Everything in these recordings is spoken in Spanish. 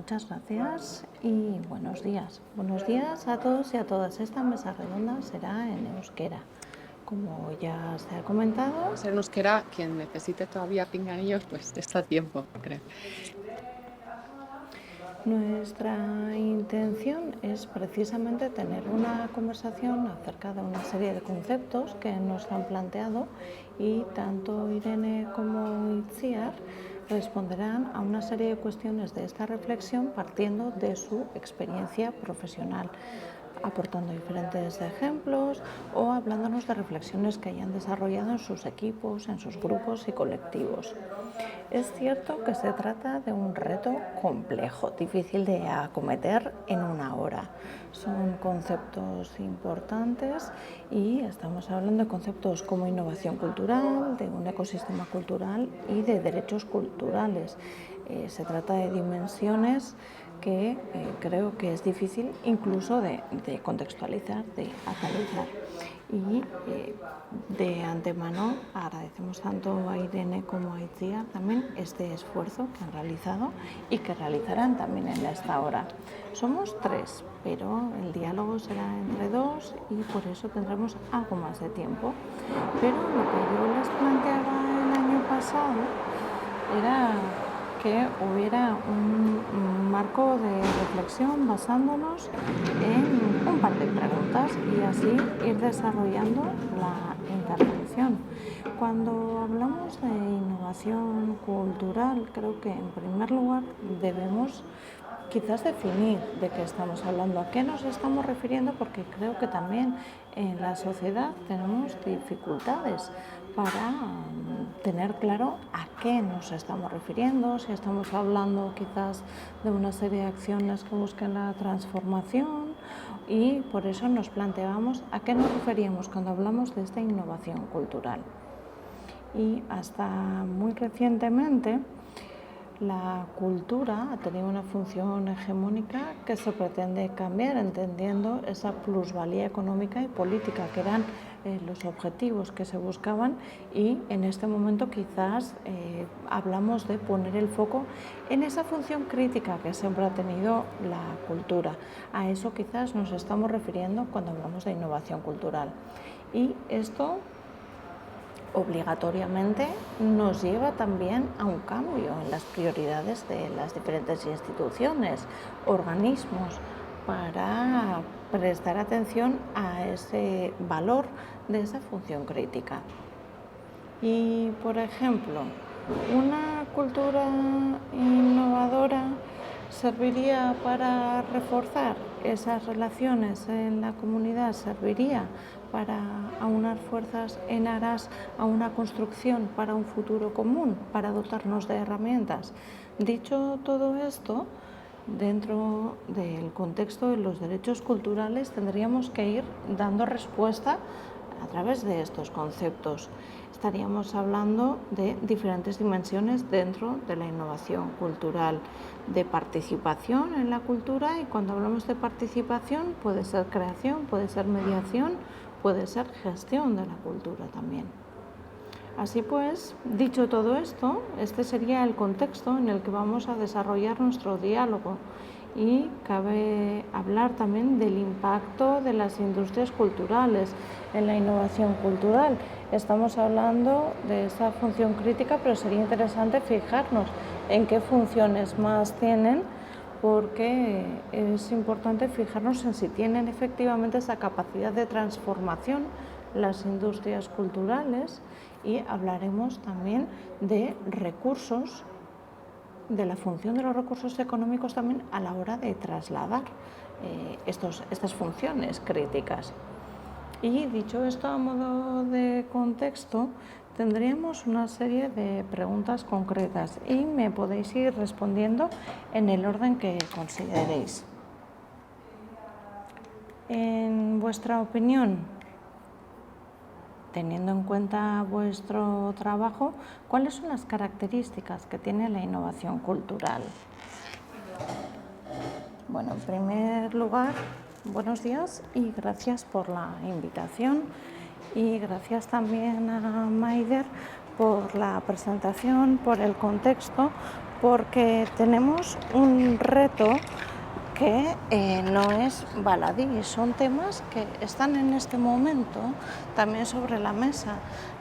Muchas gracias y buenos días. Buenos días a todos y a todas. Esta mesa redonda será en euskera. Como ya se ha comentado, Ser en euskera, quien necesite todavía pinganillos, pues está a tiempo, creo. nuestra intención es precisamente tener una conversación acerca de una serie de conceptos que nos han planteado y tanto Irene como Itziar responderán a una serie de cuestiones de esta reflexión partiendo de su experiencia profesional, aportando diferentes ejemplos o hablándonos de reflexiones que hayan desarrollado en sus equipos, en sus grupos y colectivos. Es cierto que se trata de un reto complejo, difícil de acometer en una hora. Son conceptos importantes y estamos hablando de conceptos como innovación cultural, de un ecosistema cultural y de derechos culturales. Se trata de dimensiones que creo que es difícil incluso de contextualizar, de analizar. Y de antemano agradecemos tanto a Irene como a Itziar también este esfuerzo que han realizado y que realizarán también en esta hora. Somos 3, pero el diálogo será entre 2 y por eso tendremos algo más de tiempo. Pero lo que yo les planteaba el año pasado era que hubiera un marco de reflexión basándonos en un par de preguntas y así ir desarrollando la intervención. Cuando hablamos de innovación cultural, creo que en primer lugar debemos quizás definir de qué estamos hablando, a qué nos estamos refiriendo, porque creo que también en la sociedad tenemos dificultades para tener claro a qué nos estamos refiriendo, si estamos hablando quizás de una serie de acciones que busquen la transformación y por eso nos planteamos a qué nos referíamos cuando hablamos de esta innovación cultural. Y hasta muy recientemente la cultura ha tenido una función hegemónica que se pretende cambiar, entendiendo esa plusvalía económica y política que eran los objetivos que se buscaban y en este momento quizás hablamos de poner el foco en esa función crítica que siempre ha tenido la cultura. A eso quizás nos estamos refiriendo cuando hablamos de innovación cultural. Y esto obligatoriamente nos lleva también a un cambio en las prioridades de las diferentes instituciones, organismos, para prestar atención a ese valor de esa función crítica. Y, por ejemplo, una cultura innovadora serviría para reforzar esas relaciones en la comunidad, serviría para aunar fuerzas en aras a una construcción para un futuro común, para dotarnos de herramientas. Dicho todo esto, dentro del contexto de los derechos culturales tendríamos que ir dando respuesta a través de estos conceptos. Estaríamos hablando de diferentes dimensiones dentro de la innovación cultural, de participación en la cultura, y cuando hablamos de participación puede ser creación, puede ser mediación, puede ser gestión de la cultura también. Así pues, dicho todo esto, este sería el contexto en el que vamos a desarrollar nuestro diálogo y cabe hablar también del impacto de las industrias culturales en la innovación cultural. Estamos hablando de esa función crítica, pero sería interesante fijarnos en qué funciones más tienen, porque es importante fijarnos en si tienen efectivamente esa capacidad de transformación las industrias culturales, y hablaremos también de recursos, de la función de los recursos económicos también a la hora de trasladar estas funciones críticas. Y dicho esto a modo de contexto, tendríamos una serie de preguntas concretas y me podéis ir respondiendo en el orden que consideréis. En vuestra opinión, teniendo en cuenta vuestro trabajo, ¿cuáles son las características que tiene la innovación cultural? Bueno, en primer lugar, buenos días y gracias por la invitación, y gracias también a Maider por la presentación, por el contexto, porque tenemos un reto que no es baladí, son temas que están en este momento también sobre la mesa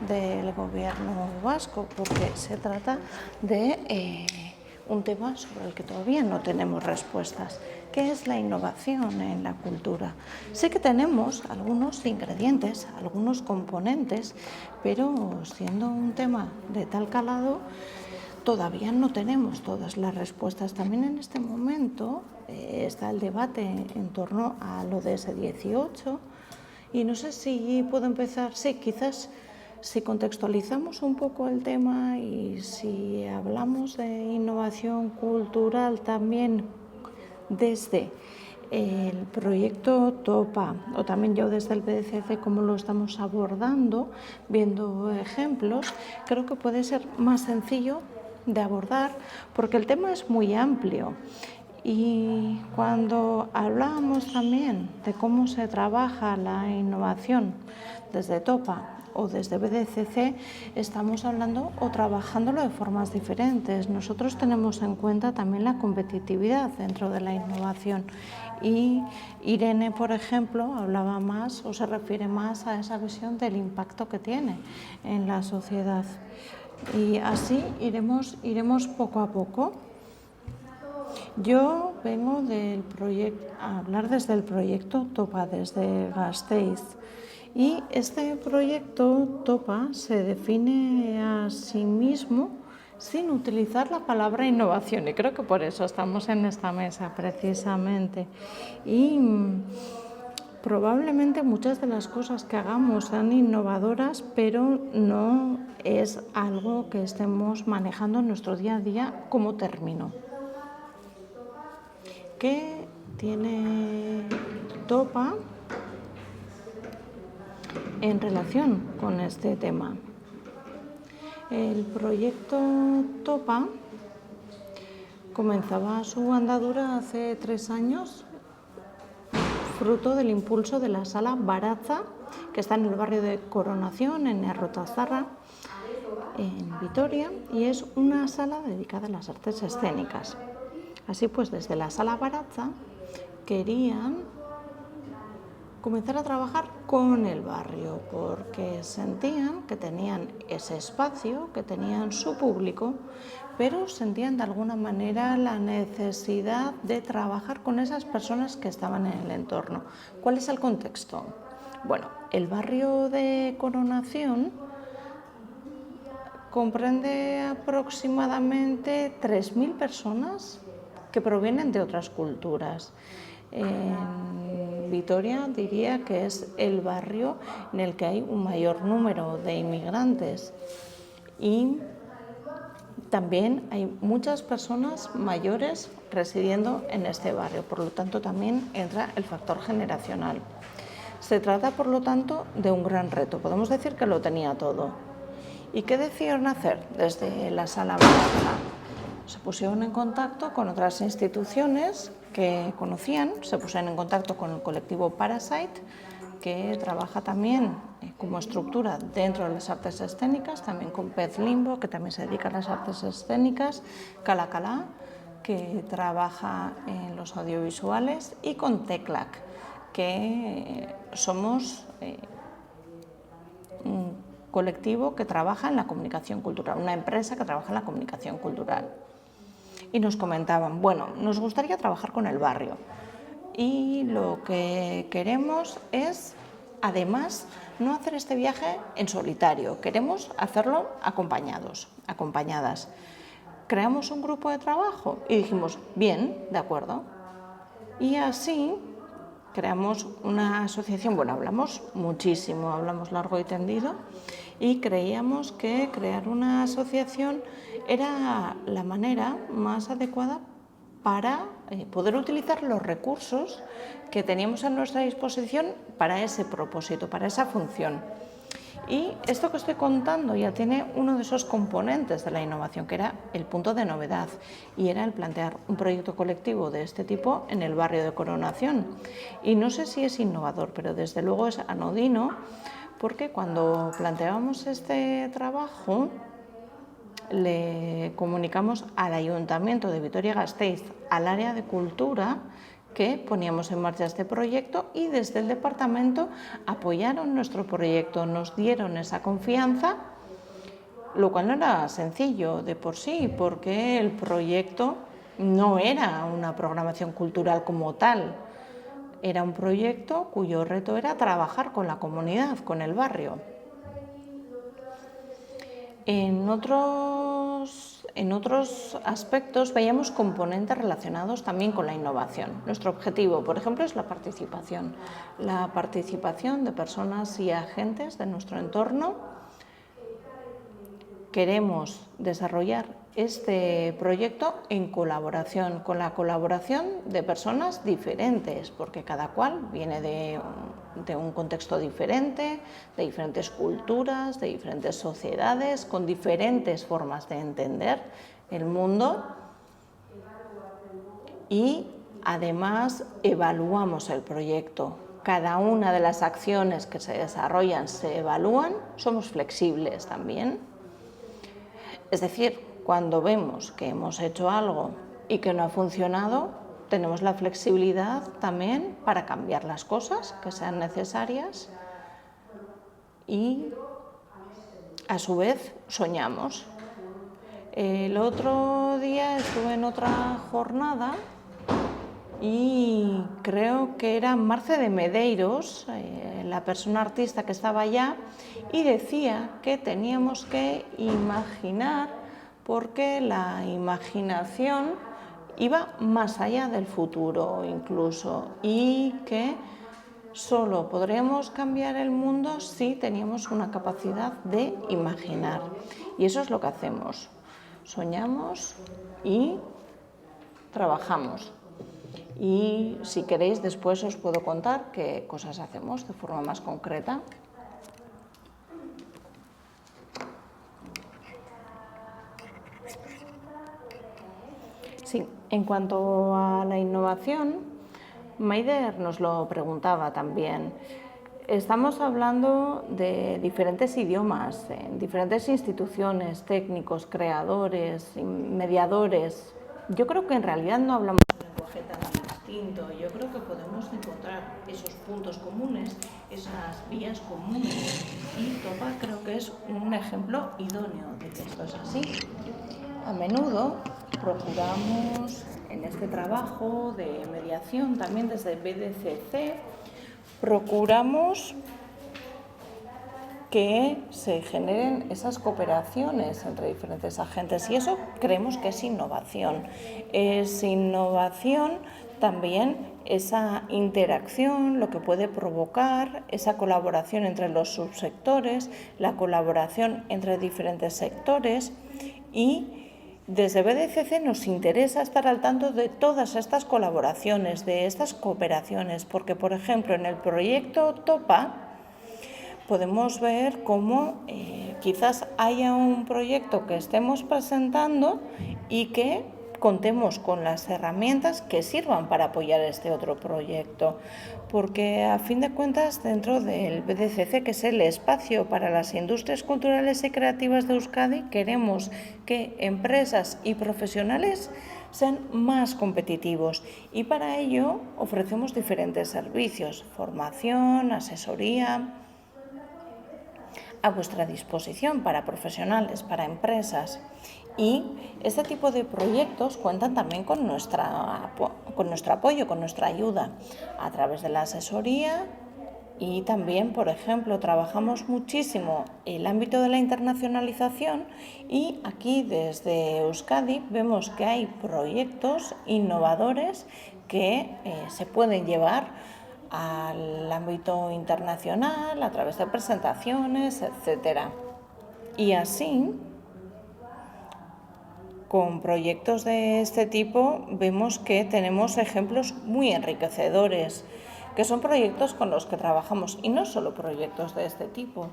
del gobierno vasco, porque se trata de un tema sobre el que todavía no tenemos respuestas, que es la innovación en la cultura. Sí que tenemos algunos ingredientes, algunos componentes, pero siendo un tema de tal calado, todavía no tenemos todas las respuestas. También en este momento está el debate en torno a lo de ese 18 y no sé si puedo empezar, sí, quizás si contextualizamos un poco el tema y si hablamos de innovación cultural también desde el proyecto TOPA o también yo desde el PDCC, cómo lo estamos abordando, viendo ejemplos, creo que puede ser más sencillo de abordar porque el tema es muy amplio. Y cuando hablábamos también de cómo se trabaja la innovación desde TOPA o desde BDCC, estamos hablando o trabajándolo de formas diferentes. Nosotros tenemos en cuenta también la competitividad dentro de la innovación y Irene, por ejemplo, hablaba más o se refiere más a esa visión del impacto que tiene en la sociedad. Y así iremos poco a poco. Yo vengo a hablar desde el proyecto TOPA, desde Gasteiz. Y este proyecto TOPA se define a sí mismo sin utilizar la palabra innovación. Y creo que por eso estamos en esta mesa, precisamente. Y probablemente muchas de las cosas que hagamos sean innovadoras, pero no es algo que estemos manejando en nuestro día a día como término. ¿Qué tiene TOPA en relación con este tema? El proyecto TOPA comenzaba su andadura hace 3 años, fruto del impulso de la Sala Baratza, que está en el barrio de Coronación, en Errotazarra, en Vitoria, y es una sala dedicada a las artes escénicas. Así pues, desde la Sala Baratza querían comenzar a trabajar con el barrio porque sentían que tenían ese espacio, que tenían su público, pero sentían de alguna manera la necesidad de trabajar con esas personas que estaban en el entorno. ¿Cuál es el contexto? Bueno, el barrio de Coronación comprende aproximadamente 3.000 personas que provienen de otras culturas. En Vitoria diría que es el barrio en el que hay un mayor número de inmigrantes y también hay muchas personas mayores residiendo en este barrio, por lo tanto también entra el factor generacional. Se trata, por lo tanto, de un gran reto, podemos decir que lo tenía todo. ¿Y qué decidieron hacer desde la Sala Baratza? Se pusieron en contacto con otras instituciones que conocían, se pusieron en contacto con el colectivo Parasite, que trabaja también como estructura dentro de las artes escénicas, también con Pez Limbo, que también se dedica a las artes escénicas, Cala Cala, que trabaja en los audiovisuales, y con Teclac, que somos un colectivo que trabaja en la comunicación cultural, una empresa que trabaja en la comunicación cultural. Y nos comentaban, bueno, nos gustaría trabajar con el barrio y lo que queremos es, además, no hacer este viaje en solitario, queremos hacerlo acompañados, acompañadas. Creamos un grupo de trabajo y dijimos, bien, de acuerdo. Y así creamos una asociación, bueno, hablamos muchísimo, hablamos largo y tendido, y creíamos que crear una asociación era la manera más adecuada para poder utilizar los recursos que teníamos a nuestra disposición para ese propósito, para esa función. Y esto que estoy contando ya tiene uno de esos componentes de la innovación, que era el punto de novedad, y era el plantear un proyecto colectivo de este tipo en el barrio de Coronación. Y no sé si es innovador, pero desde luego es anodino, porque cuando planteábamos este trabajo le comunicamos al Ayuntamiento de Vitoria-Gasteiz, al área de cultura, que poníamos en marcha este proyecto y desde el departamento apoyaron nuestro proyecto, nos dieron esa confianza, lo cual no era sencillo de por sí, porque el proyecto no era una programación cultural como tal, era un proyecto cuyo reto era trabajar con la comunidad, con el barrio. En otros aspectos veíamos componentes relacionados también con la innovación. Nuestro objetivo, por ejemplo, es la participación de personas y agentes de nuestro entorno. Queremos desarrollar este proyecto en colaboración, con la colaboración de personas diferentes, porque cada cual viene de un contexto diferente, de diferentes culturas, de diferentes sociedades, con diferentes formas de entender el mundo, y además evaluamos el proyecto. Cada una de las acciones que se desarrollan se evalúan, somos flexibles también. Es decir, cuando vemos que hemos hecho algo y que no ha funcionado, tenemos la flexibilidad también para cambiar las cosas que sean necesarias y, a su vez, soñamos. El otro día estuve en otra jornada y creo que era Marce de Medeiros, la persona artista que estaba allá, y decía que teníamos que imaginar, porque la imaginación iba más allá del futuro incluso, y que solo podríamos cambiar el mundo si teníamos una capacidad de imaginar. Y eso es lo que hacemos. Soñamos y trabajamos. Y si queréis, después os puedo contar qué cosas hacemos de forma más concreta. Sí, en cuanto a la innovación, Maider nos lo preguntaba también. Estamos hablando de diferentes idiomas, diferentes instituciones, técnicos, creadores, mediadores. Yo creo que en realidad no hablamos un lenguaje tan distinto. Yo creo que podemos encontrar esos puntos comunes, esas vías comunes. Y Topa creo que es un ejemplo idóneo de que esto es así. A menudo procuramos en este trabajo de mediación, también desde BDCC, procuramos que se generen esas cooperaciones entre diferentes agentes, y eso creemos que es innovación. Es innovación también esa interacción, lo que puede provocar esa colaboración entre los subsectores, la colaboración entre diferentes sectores, y desde BDCC nos interesa estar al tanto de todas estas colaboraciones, de estas cooperaciones, porque, por ejemplo, en el proyecto Topa podemos ver cómo quizás haya un proyecto que estemos presentando y que contemos con las herramientas que sirvan para apoyar este otro proyecto, porque a fin de cuentas dentro del BDCC, que es el espacio para las industrias culturales y creativas de Euskadi, queremos que empresas y profesionales sean más competitivos, y para ello ofrecemos diferentes servicios, formación, asesoría, a vuestra disposición para profesionales, para empresas. Y este tipo de proyectos cuentan también con nuestro apoyo, con nuestra ayuda a través de la asesoría, y también, por ejemplo, trabajamos muchísimo el ámbito de la internacionalización, y aquí desde Euskadi vemos que hay proyectos innovadores que se pueden llevar al ámbito internacional a través de presentaciones, etcétera. Y así, con proyectos de este tipo, vemos que tenemos ejemplos muy enriquecedores, que son proyectos con los que trabajamos, y no solo proyectos de este tipo.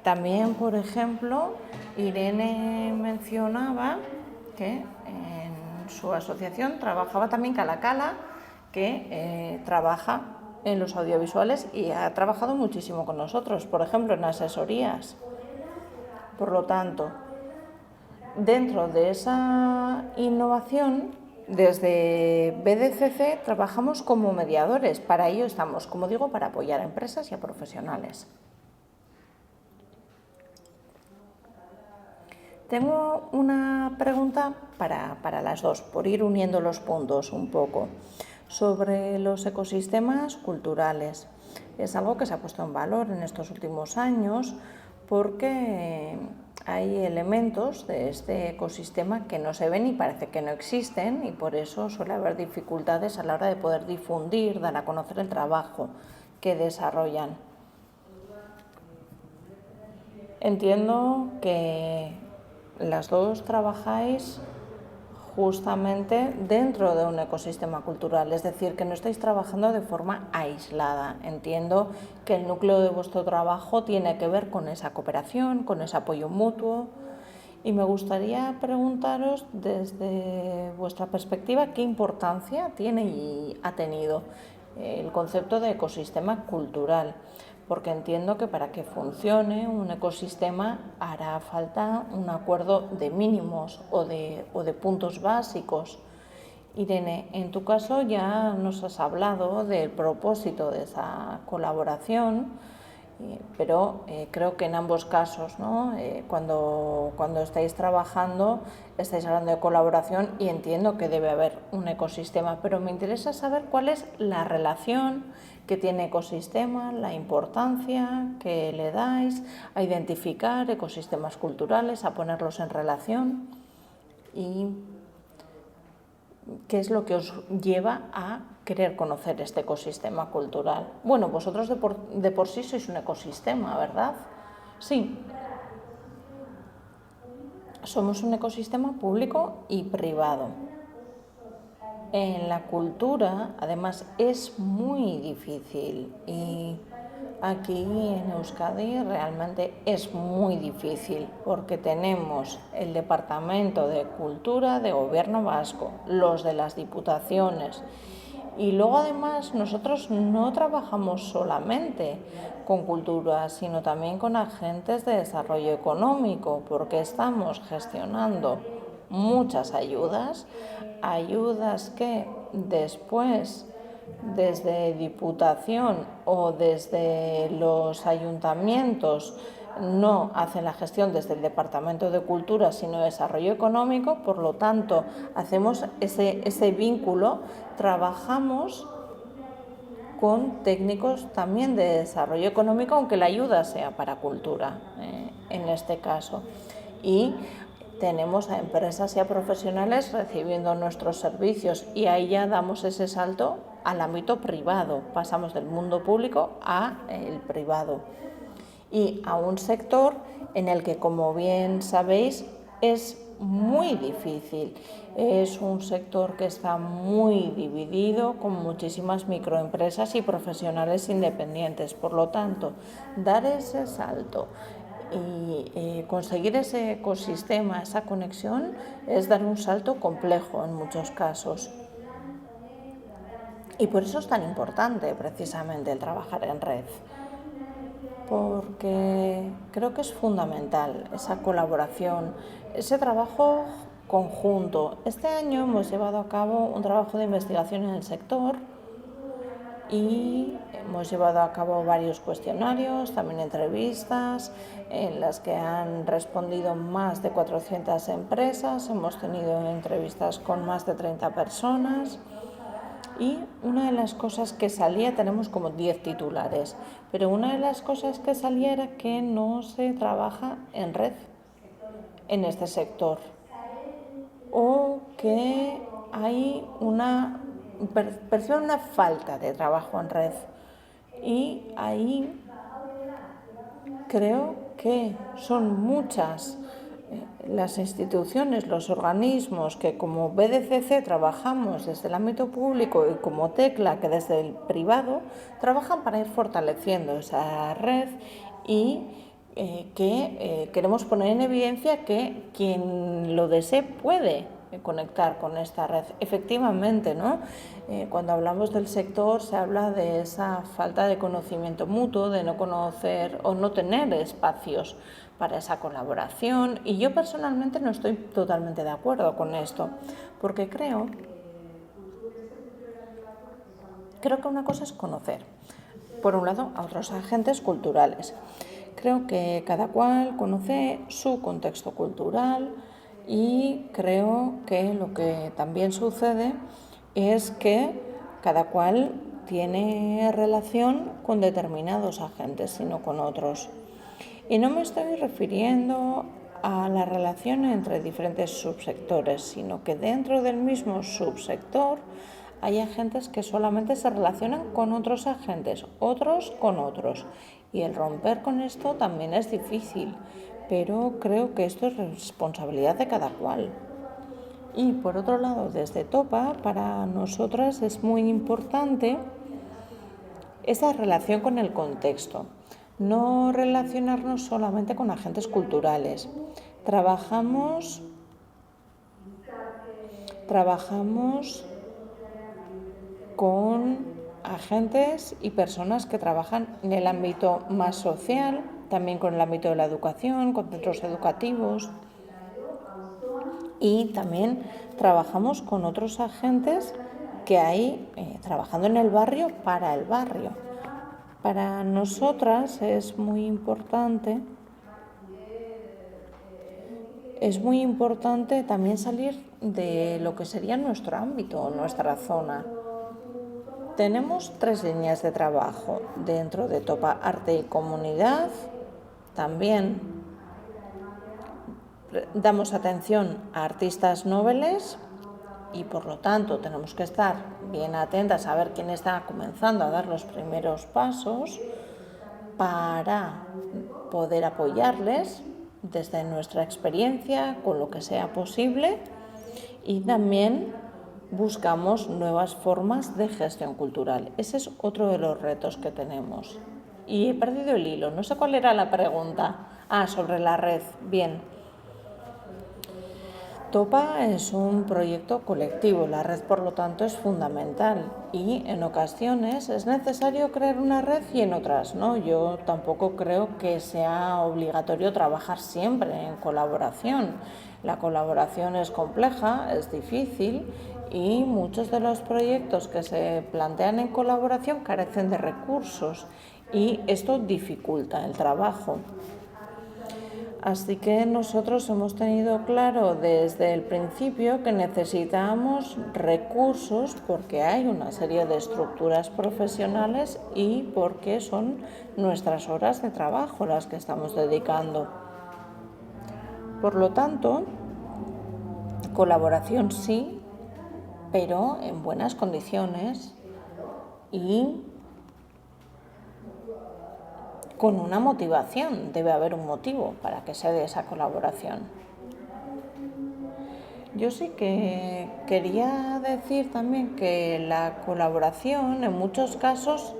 También, por ejemplo, Irene mencionaba que en su asociación trabajaba también Calacala, que trabaja en los audiovisuales y ha trabajado muchísimo con nosotros, por ejemplo, en asesorías. Por lo tanto, dentro de esa innovación, desde BDCC trabajamos como mediadores. Para ello estamos, como digo, para apoyar a empresas y a profesionales. Tengo una pregunta para las dos, por ir uniendo los puntos un poco, sobre los ecosistemas culturales. Es algo que se ha puesto en valor en estos últimos años porque hay elementos de este ecosistema que no se ven y parece que no existen, y por eso suele haber dificultades a la hora de poder difundir, dar a conocer el trabajo que desarrollan. Entiendo que las dos trabajáis justamente dentro de un ecosistema cultural, es decir, que no estáis trabajando de forma aislada. Entiendo que el núcleo de vuestro trabajo tiene que ver con esa cooperación, con ese apoyo mutuo, y me gustaría preguntaros desde vuestra perspectiva qué importancia tiene y ha tenido el concepto de ecosistema cultural, porque entiendo que para que funcione un ecosistema hará falta un acuerdo de mínimos o de puntos básicos. Irene, en tu caso ya nos has hablado del propósito de esa colaboración, pero creo que en ambos casos, ¿no? Cuando estáis trabajando, estáis hablando de colaboración y entiendo que debe haber un ecosistema, pero me interesa saber cuál es la relación que tiene ecosistema, la importancia que le dais a identificar ecosistemas culturales, a ponerlos en relación, y qué es lo que os lleva a querer conocer este ecosistema cultural. Bueno, vosotros de por sí sois un ecosistema, ¿verdad? Sí. Somos un ecosistema público y privado. En la cultura, además, es muy difícil, y aquí en Euskadi realmente es muy difícil porque tenemos el Departamento de Cultura de Gobierno Vasco, los de las diputaciones, y luego además nosotros no trabajamos solamente con cultura, sino también con agentes de desarrollo económico, porque estamos gestionando muchas ayudas que después desde Diputación o desde los ayuntamientos no hacen la gestión desde el Departamento de Cultura, sino Desarrollo Económico. Por lo tanto, hacemos ese vínculo, trabajamos con técnicos también de desarrollo económico, aunque la ayuda sea para cultura, en este caso. Y tenemos a empresas y a profesionales recibiendo nuestros servicios, y ahí ya damos ese salto al ámbito privado, pasamos del mundo público a el privado y a un sector en el que, como bien sabéis, es muy difícil. Es un sector que está muy dividido, con muchísimas microempresas y profesionales independientes. Por lo tanto, dar ese salto y conseguir ese ecosistema, esa conexión, es dar un salto complejo en muchos casos. Y por eso es tan importante precisamente el trabajar en red, porque creo que es fundamental esa colaboración, ese trabajo conjunto. Este año hemos llevado a cabo un trabajo de investigación en el sector y hemos llevado a cabo varios cuestionarios, también entrevistas en las que han respondido más de 400 empresas, hemos tenido entrevistas con más de 30 personas. Y una de las cosas que salía, tenemos como 10 titulares, pero una de las cosas que salía era que no se trabaja en red en este sector, o que hay perciben una falta de trabajo en red. Y ahí creo que son muchas las instituciones, los organismos que como BDCC trabajamos desde el ámbito público, y como Tecla, que desde el privado, trabajan para ir fortaleciendo esa red, y que queremos poner en evidencia que quien lo desee puede conectar con esta red. Efectivamente, ¿no? Cuando hablamos del sector se habla de esa falta de conocimiento mutuo, de no conocer o no tener espacios para esa colaboración, y yo personalmente no estoy totalmente de acuerdo con esto, porque creo que una cosa es conocer, por un lado, a otros agentes culturales. Creo que cada cual conoce su contexto cultural y creo que lo que también sucede es que cada cual tiene relación con determinados agentes y no con otros. Y no me estoy refiriendo a la relación entre diferentes subsectores, sino que dentro del mismo subsector hay agentes que solamente se relacionan con otros agentes, otros con otros. Y el romper con esto también es difícil, pero creo que esto es responsabilidad de cada cual. Y por otro lado, desde Topa, para nosotras es muy importante esa relación con el contexto. No relacionarnos solamente con agentes culturales. Trabajamos con agentes y personas que trabajan en el ámbito más social, también con el ámbito de la educación, con centros educativos, y también trabajamos con otros agentes que hay trabajando en el barrio para el barrio. Para nosotras es muy importante también salir de lo que sería nuestro ámbito, nuestra zona. Tenemos 3 líneas de trabajo dentro de Topa: Arte y Comunidad. También damos atención a artistas noveles y por lo tanto tenemos que estar bien atentas a ver quién está comenzando a dar los primeros pasos para poder apoyarles desde nuestra experiencia con lo que sea posible, y también buscamos nuevas formas de gestión cultural. Ese es otro de los retos que tenemos. Y he perdido el hilo, no sé cuál era la pregunta. Sobre la red. Bien. Topa es un proyecto colectivo, la red por lo tanto es fundamental, y en ocasiones es necesario crear una red y en otras no. Yo tampoco creo que sea obligatorio trabajar siempre en colaboración. La colaboración es compleja, es difícil, y muchos de los proyectos que se plantean en colaboración carecen de recursos y esto dificulta el trabajo. Así que nosotros hemos tenido claro desde el principio que necesitamos recursos porque hay una serie de estructuras profesionales y porque son nuestras horas de trabajo las que estamos dedicando. Por lo tanto, colaboración sí, pero en buenas condiciones y con una motivación. Debe haber un motivo para que se dé esa colaboración. Yo sí que quería decir también que la colaboración en muchos casos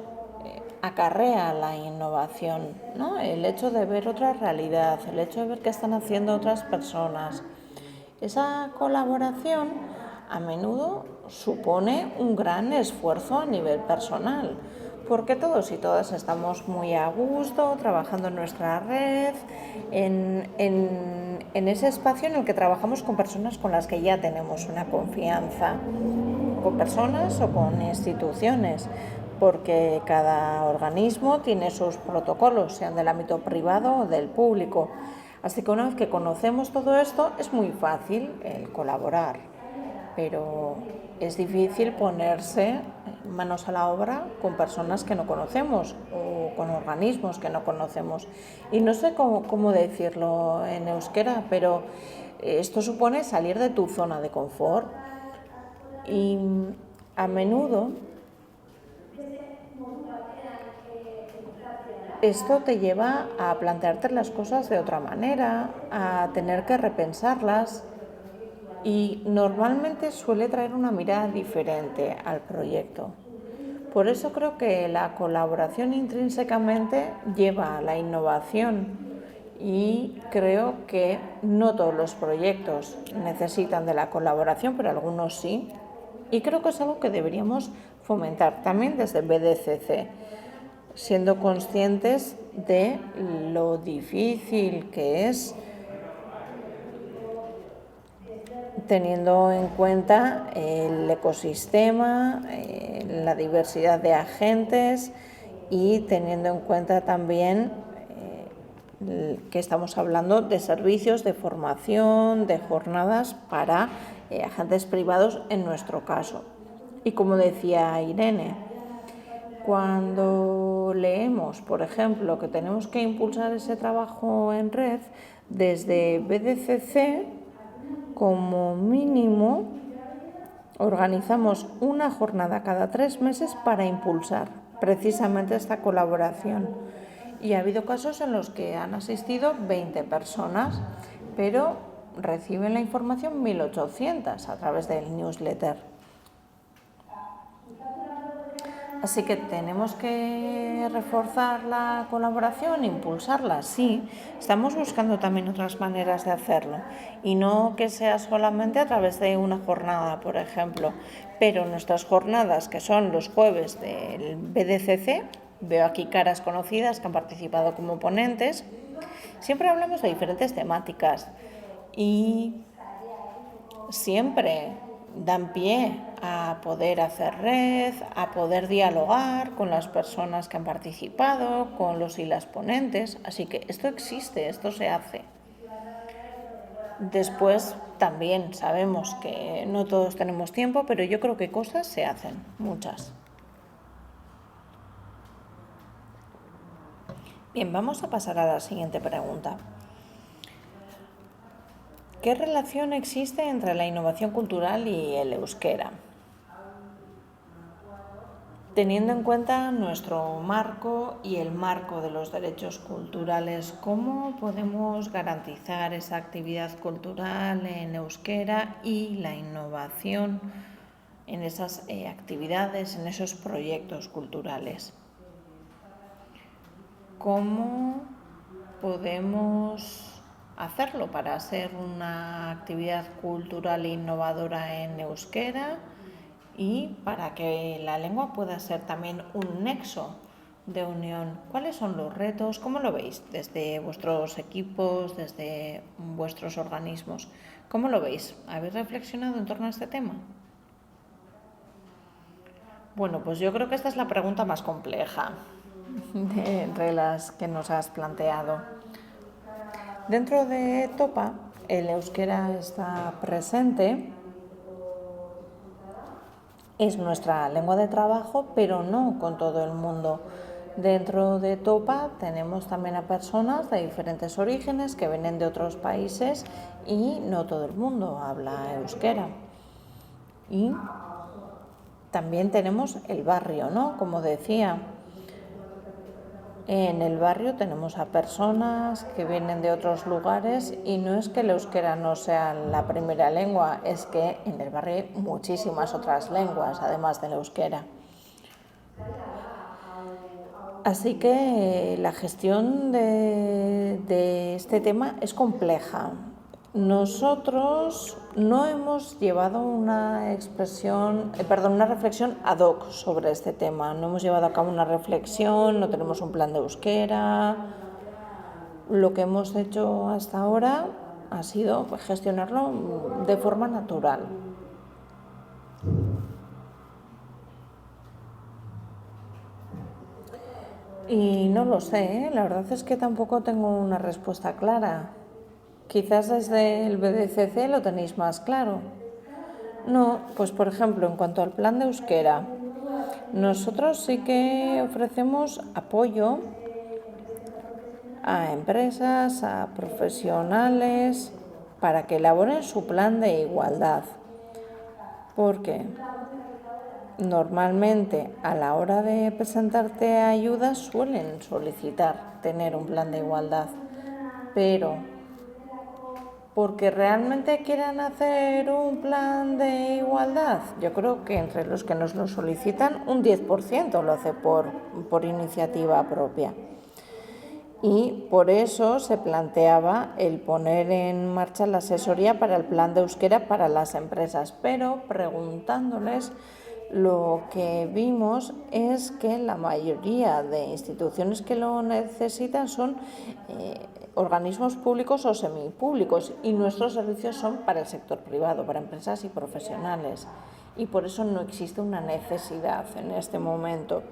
acarrea la innovación, ¿no? El hecho de ver otra realidad, el hecho de ver qué están haciendo otras personas. Esa colaboración a menudo supone un gran esfuerzo a nivel personal, porque todos y todas estamos muy a gusto trabajando en nuestra red, en ese espacio en el que trabajamos con personas con las que ya tenemos una confianza, con personas o con instituciones, porque cada organismo tiene sus protocolos, sean del ámbito privado o del público. Así que una vez que conocemos todo esto, es muy fácil el colaborar, pero es difícil ponerse manos a la obra con personas que no conocemos o con organismos que no conocemos. Y no sé cómo decirlo en euskera, pero esto supone salir de tu zona de confort y a menudo esto te lleva a plantearte las cosas de otra manera, a tener que repensarlas, y normalmente suele traer una mirada diferente al proyecto. Por eso creo que la colaboración intrínsecamente lleva a la innovación y creo que no todos los proyectos necesitan de la colaboración, pero algunos sí, y creo que es algo que deberíamos fomentar también desde BDCC, siendo conscientes de lo difícil que es, teniendo en cuenta el ecosistema, la diversidad de agentes y teniendo en cuenta también que estamos hablando de servicios, de formación, de jornadas para agentes privados en nuestro caso. Y como decía Irene, cuando leemos, por ejemplo, que tenemos que impulsar ese trabajo en red, desde BDCC, como mínimo, organizamos una jornada cada 3 meses para impulsar precisamente esta colaboración. Y ha habido casos en los que han asistido 20 personas, pero reciben la información 1.800 a través del newsletter. Así que tenemos que reforzar la colaboración, impulsarla, sí. Estamos buscando también otras maneras de hacerlo y no que sea solamente a través de una jornada, por ejemplo. Pero nuestras jornadas, que son los jueves del BDCC, veo aquí caras conocidas que han participado como ponentes, siempre hablamos de diferentes temáticas y siempre dan pie a poder hacer red, a poder dialogar con las personas que han participado, con los y las ponentes. Así que esto existe, esto se hace. Después también sabemos que no todos tenemos tiempo, pero yo creo que cosas se hacen, muchas. Bien, vamos a pasar a la siguiente pregunta. ¿Qué relación existe entre la innovación cultural y el euskera? Teniendo en cuenta nuestro marco y el marco de los derechos culturales, ¿cómo podemos garantizar esa actividad cultural en euskera y la innovación en esas actividades, en esos proyectos culturales? ¿Cómo podemos hacerlo para ser una actividad cultural innovadora en euskera y para que la lengua pueda ser también un nexo de unión? ¿Cuáles son los retos? ¿Cómo lo veis desde vuestros equipos, desde vuestros organismos? ¿Cómo lo veis? ¿Habéis reflexionado en torno a este tema? Bueno, pues yo creo que esta es la pregunta más compleja entre las que nos has planteado. Dentro de Topa, el euskera está presente, es nuestra lengua de trabajo, pero no con todo el mundo. Dentro de Topa tenemos también a personas de diferentes orígenes que vienen de otros países y no todo el mundo habla euskera. Y también tenemos el barrio, ¿no? Como decía, en el barrio tenemos a personas que vienen de otros lugares y no es que el euskera no sea la primera lengua, es que en el barrio hay muchísimas otras lenguas además del euskera. Así que la gestión de este tema es compleja. Nosotros no hemos llevado una reflexión ad hoc sobre este tema. No hemos llevado a cabo una reflexión, no tenemos un plan de euskera. Lo que hemos hecho hasta ahora ha sido gestionarlo de forma natural. Y no lo sé, la verdad es que tampoco tengo una respuesta clara. Quizás desde el BDCC lo tenéis más claro. No, pues por ejemplo, en cuanto al plan de euskera, nosotros sí que ofrecemos apoyo a empresas, a profesionales, para que elaboren su plan de igualdad. Porque normalmente a la hora de presentarte a ayudas suelen solicitar tener un plan de igualdad, pero porque realmente quieran hacer un plan de igualdad, yo creo que entre los que nos lo solicitan un 10% lo hace por iniciativa propia. y por eso se planteaba el poner en marcha la asesoría para el plan de euskera para las empresas, pero preguntándoles lo que vimos es que la mayoría de instituciones que lo necesitan son organismos públicos o semipúblicos y nuestros servicios son para el sector privado, para empresas y profesionales, y por eso no existe una necesidad en este momento.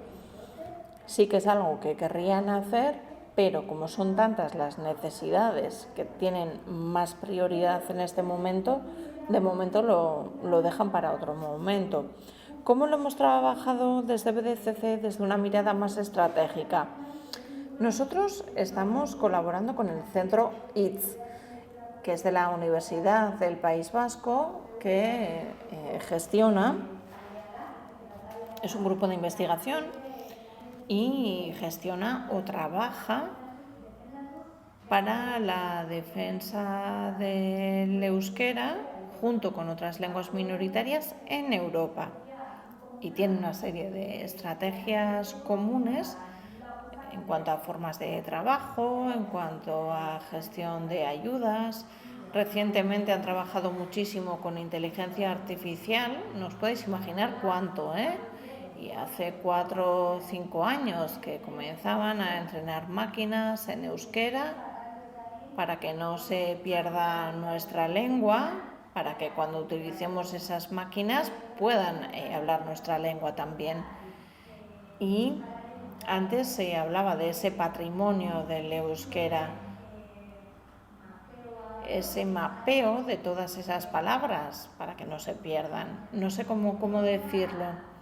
Sí que es algo que querrían hacer, pero como son tantas las necesidades que tienen más prioridad en este momento, de momento lo dejan para otro momento. ¿Cómo lo hemos trabajado desde BDCC desde una mirada más estratégica? Nosotros estamos colaborando con el centro ITS, que es de la Universidad del País Vasco, que gestiona, es un grupo de investigación y gestiona o trabaja para la defensa del euskera junto con otras lenguas minoritarias en Europa. Y tiene una serie de estrategias comunes en cuanto a formas de trabajo, en cuanto a gestión de ayudas. Recientemente han trabajado muchísimo con inteligencia artificial, no os podéis imaginar cuánto, Y hace 4 o 5 años que comenzaban a entrenar máquinas en euskera para que no se pierda nuestra lengua, para que cuando utilicemos esas máquinas puedan hablar nuestra lengua también. Y antes se hablaba de ese patrimonio del euskera, ese mapeo de todas esas palabras para que no se pierdan. No sé cómo decirlo.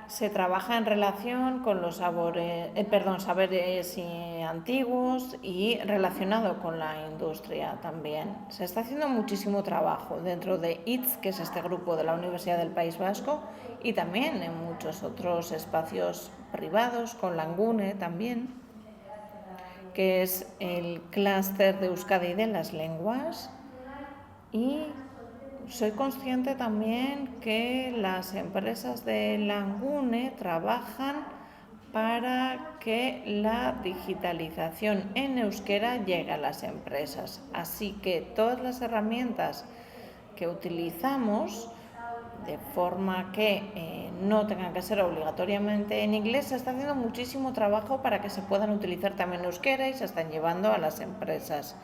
Se trabaja en relación con los saberes antiguos y relacionado con la industria también. Se está haciendo muchísimo trabajo dentro de ITS, que es este grupo de la Universidad del País Vasco, y también en muchos otros espacios privados, con Langune también, que es el clúster de Euskadi de las lenguas. Y soy consciente también que las empresas de Langune trabajan para que la digitalización en euskera llegue a las empresas. Así que todas las herramientas que utilizamos, de forma que no tengan que ser obligatoriamente en inglés, se está haciendo muchísimo trabajo para que se puedan utilizar también en euskera y se están llevando a las empresas.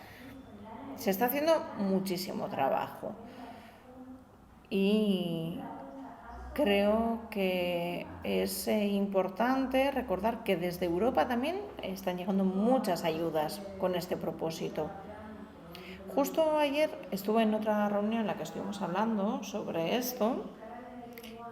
Se está haciendo muchísimo trabajo y creo que es importante recordar que desde Europa también están llegando muchas ayudas con este propósito. Justo ayer estuve en otra reunión en la que estuvimos hablando sobre esto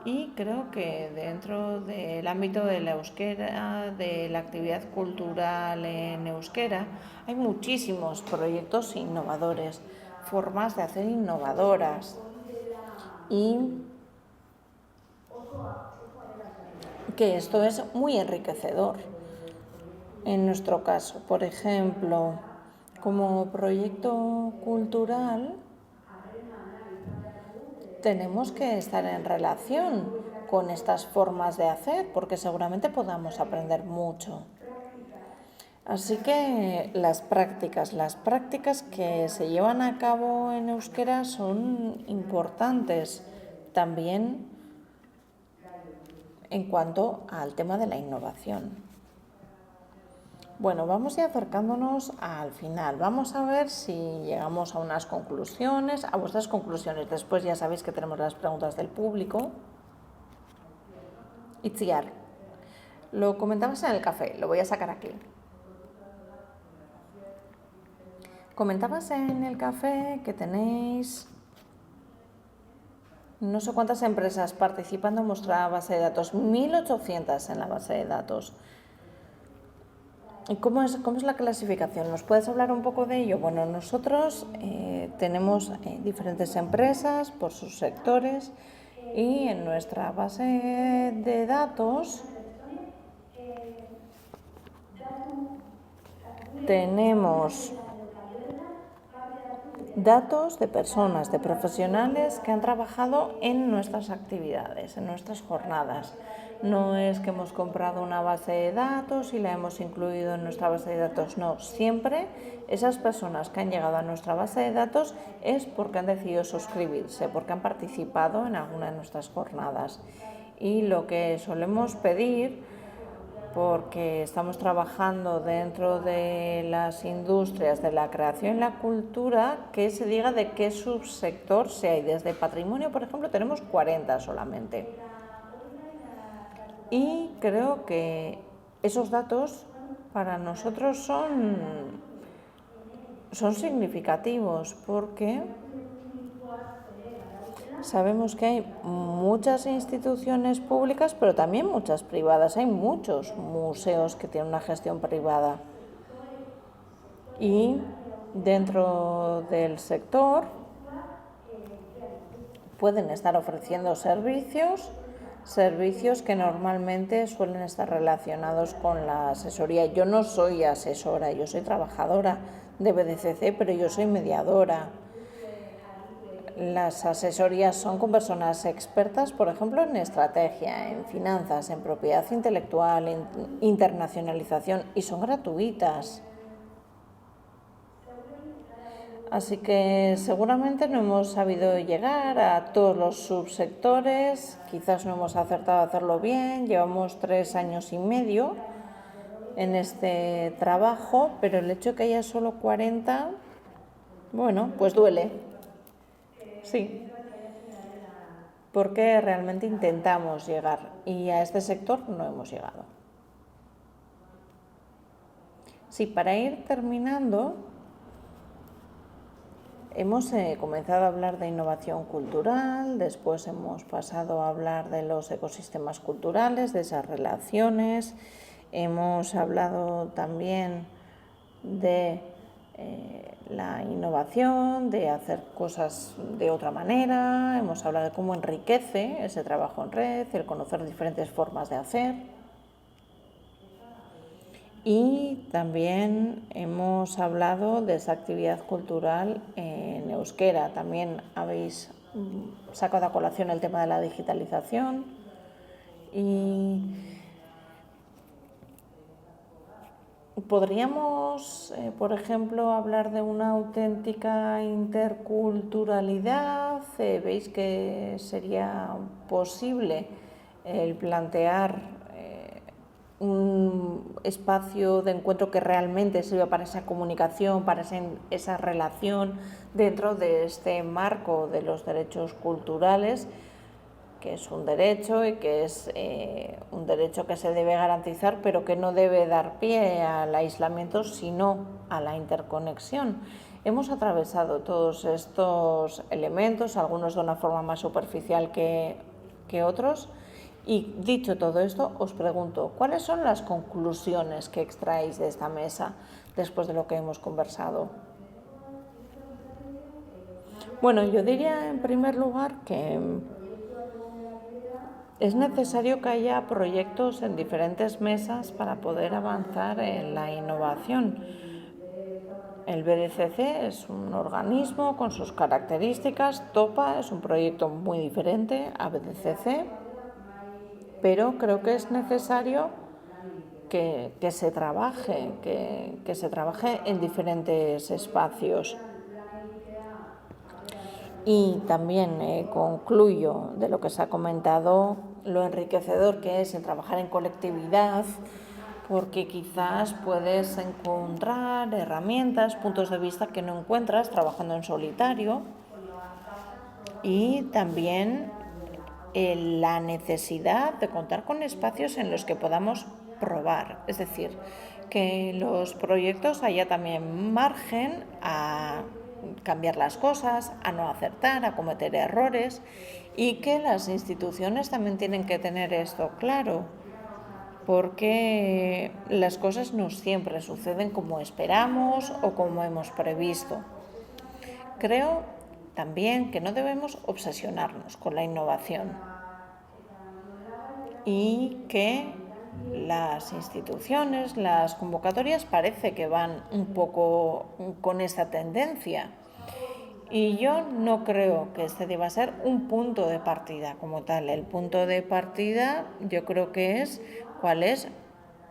y creo que dentro del ámbito de la euskera, de la actividad cultural en euskera, hay muchísimos proyectos innovadores, formas de hacer innovadoras y que esto es muy enriquecedor. En nuestro caso, por ejemplo, como proyecto cultural, tenemos que estar en relación con estas formas de hacer porque seguramente podamos aprender mucho. Así que las prácticas que se llevan a cabo en euskera son importantes también en cuanto al tema de la innovación. Bueno, vamos ya acercándonos al final. Vamos a ver si llegamos a unas conclusiones, a vuestras conclusiones. Después ya sabéis que tenemos las preguntas del público. Itziar, lo comentabas en el café, lo voy a sacar aquí. Comentabas en el café que tenéis no sé cuántas empresas participando en vuestra base de datos, 1.800 en la base de datos. ¿Cómo es la clasificación? ¿Nos puedes hablar un poco de ello? Bueno, nosotros tenemos diferentes empresas por sus sectores y en nuestra base de datos tenemos datos de personas, de profesionales que han trabajado en nuestras actividades, en nuestras jornadas. No es que hemos comprado una base de datos y la hemos incluido en nuestra base de datos, no. Siempre esas personas que han llegado a nuestra base de datos es porque han decidido suscribirse, porque han participado en alguna de nuestras jornadas. Y lo que solemos pedir, porque estamos trabajando dentro de las industrias de la creación y la cultura, que se diga de qué subsector sea. Y desde patrimonio, por ejemplo, tenemos 40 solamente. Y creo que esos datos para nosotros son significativos, porque sabemos que hay muchas instituciones públicas, pero también muchas privadas. Hay muchos museos que tienen una gestión privada. Y dentro del sector pueden estar ofreciendo servicios que normalmente suelen estar relacionados con la asesoría. Yo no soy asesora, yo soy trabajadora de BDCC, pero yo soy mediadora. Las asesorías son con personas expertas, por ejemplo, en estrategia, en finanzas, en propiedad intelectual, en internacionalización, y son gratuitas. Así que seguramente no hemos sabido llegar a todos los subsectores, quizás no hemos acertado a hacerlo bien, llevamos 3 años y medio en este trabajo, pero el hecho de que haya solo 40, bueno, pues duele, sí, porque realmente intentamos llegar y a este sector no hemos llegado. Sí, para ir terminando, hemos comenzado a hablar de innovación cultural, después hemos pasado a hablar de los ecosistemas culturales, de esas relaciones, hemos hablado también de la innovación, de hacer cosas de otra manera, hemos hablado de cómo enriquece ese trabajo en red, el conocer diferentes formas de hacer. Y también hemos hablado de esa actividad cultural en euskera. También habéis sacado a colación el tema de la digitalización. Y podríamos, por ejemplo, hablar de una auténtica interculturalidad. ¿Veis que sería posible el plantear un espacio de encuentro que realmente sirva para esa comunicación, para esa relación dentro de este marco de los derechos culturales, que es un derecho y que es un derecho que se debe garantizar, pero que no debe dar pie al aislamiento, sino a la interconexión? Hemos atravesado todos estos elementos, algunos de una forma más superficial que otros. Y dicho todo esto, os pregunto, ¿cuáles son las conclusiones que extraéis de esta mesa después de lo que hemos conversado? Bueno, yo diría en primer lugar que es necesario que haya proyectos en diferentes mesas para poder avanzar en la innovación. El BDCC es un organismo con sus características, TOPA es un proyecto muy diferente a BDCC, pero creo que es necesario que se trabaje, que se trabaje en diferentes espacios. Y también concluyo de lo que se ha comentado, lo enriquecedor que es el trabajar en colectividad, porque quizás puedes encontrar herramientas, puntos de vista que no encuentras trabajando en solitario, y también la necesidad de contar con espacios en los que podamos probar, es decir, que en los proyectos haya también margen a cambiar las cosas, a no acertar, a cometer errores, y que las instituciones también tienen que tener esto claro, porque las cosas no siempre suceden como esperamos o como hemos previsto. Creo también que no debemos obsesionarnos con la innovación y que las instituciones, las convocatorias parece que van un poco con esta tendencia, Y yo no creo que este deba ser un punto de partida como tal. El punto de partida yo creo que es cuál es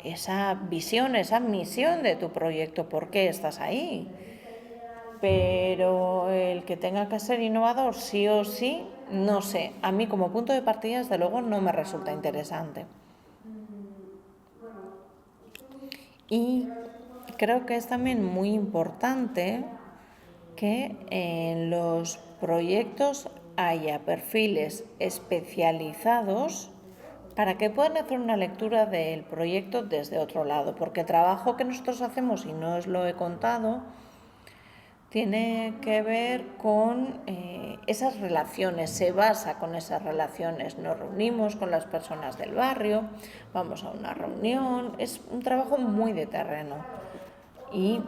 esa visión, esa misión de tu proyecto, por qué estás ahí. Pero el que tenga que ser innovador sí o sí, no sé. A mí como punto de partida, desde luego, no me resulta interesante. Y creo que es también muy importante que en los proyectos haya perfiles especializados para que puedan hacer una lectura del proyecto desde otro lado, porque el trabajo que nosotros hacemos, y no os lo he contado, tiene que ver con esas relaciones, se basa con esas relaciones. Nos reunimos con las personas del barrio, vamos a una reunión, es un trabajo muy de terreno. Y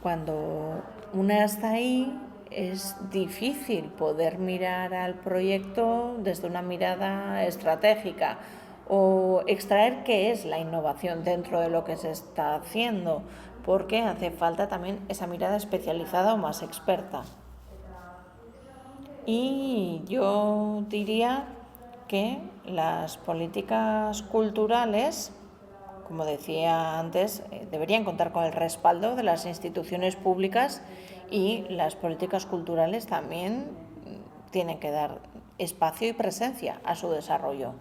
cuando una está ahí, es difícil poder mirar al proyecto desde una mirada estratégica o extraer qué es la innovación dentro de lo que se está haciendo, porque hace falta también esa mirada especializada o más experta. Y yo diría que las políticas culturales, como decía antes, deberían contar con el respaldo de las instituciones públicas, y las políticas culturales también tienen que dar espacio y presencia a su desarrollo.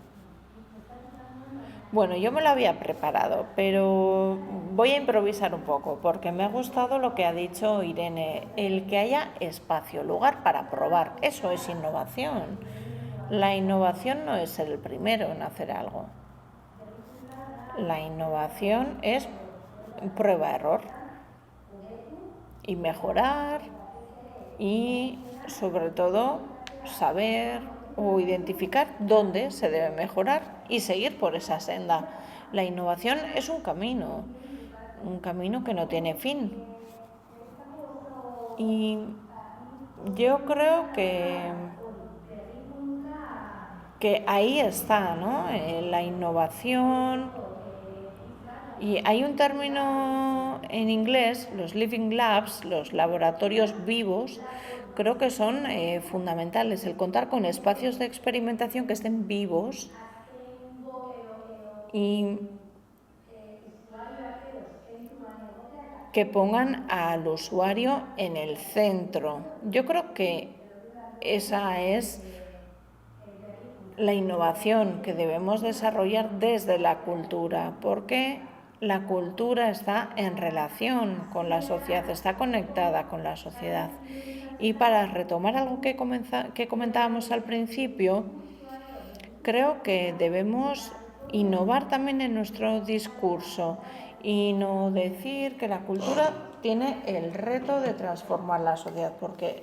Bueno, yo me lo había preparado, pero voy a improvisar un poco porque me ha gustado lo que ha dicho Irene, el que haya espacio, lugar para probar, eso es innovación. La innovación no es ser el primero en hacer algo. La innovación es prueba-error y mejorar y sobre todo saber o identificar dónde se debe mejorar y seguir por esa senda. La innovación es un camino que no tiene fin. Y yo creo que ahí está, ¿no? La innovación. Y hay un término en inglés, los living labs, los laboratorios vivos, creo que son fundamentales. El contar con espacios de experimentación que estén vivos y que pongan al usuario en el centro. Yo creo que esa es la innovación que debemos desarrollar desde la cultura, porque la cultura está en relación con la sociedad, está conectada con la sociedad. Y para retomar algo que comentábamos al principio, creo que debemos innovar también en nuestro discurso y no decir que la cultura tiene el reto de transformar la sociedad, porque